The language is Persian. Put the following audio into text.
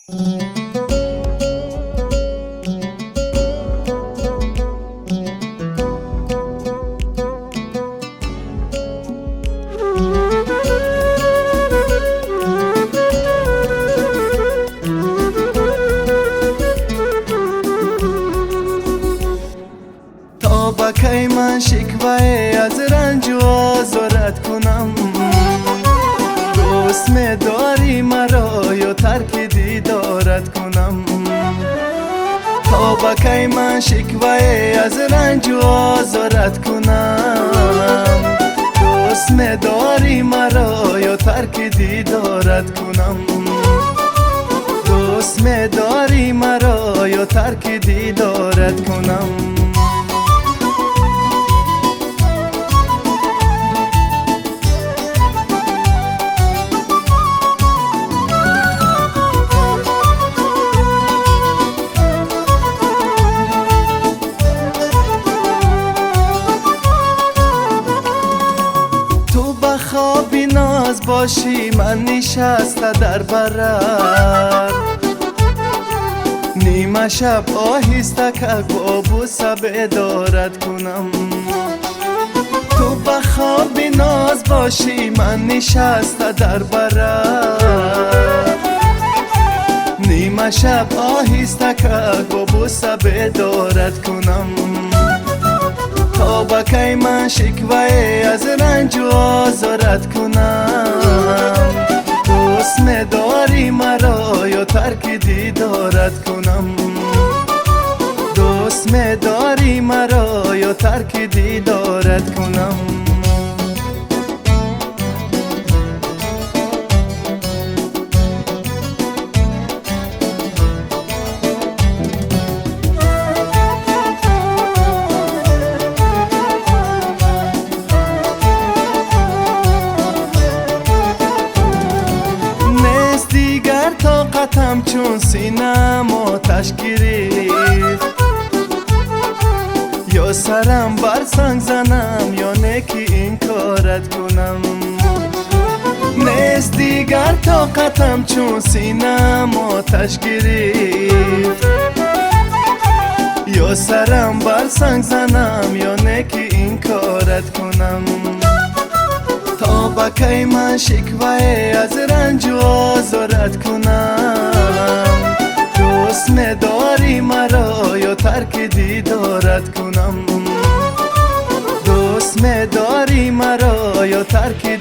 تا با کی من شکوه از رنج و آزارت کنم؟ دوست می داری مرا یا ترک دیدارت کنم؟ تا با کی من شکوه از رنج و آزارت کنم؟ دوست می داری مرا یا ترک دیدارت کنم؟ دوست می داری مرا یا ترک دیدارت کنم؟ خوابی ناز باشی من نشسته در برر، نیمه شب آهسته که با بوسه بیدارت کنم. تو به خوابی ناز باشی من نشسته در برر، نیمه شب آهسته که با بوسه بیدارت کنم. تا با کی من شکوه از رنج و آزارت کنم؟ دوست می داری مرا یا ترک دیدارت کنم؟ دوست می داری مرا یا ترک دیدارت کنم؟ طاقتم چون سینم آتش گرفت، یا سرم بر سنگ زنم یا نکی این کارت کنم. نیست دیگر طاقتم چون سینم آتش گرفت، یا سرم بر سنگ زنم یا نکی این کارت کنم. تا با کی من شکوه از رنج و آزارت کنم؟ دوست می داری مرا یا ترک دیدارت کنم؟ دوست می داری مرا یا ترک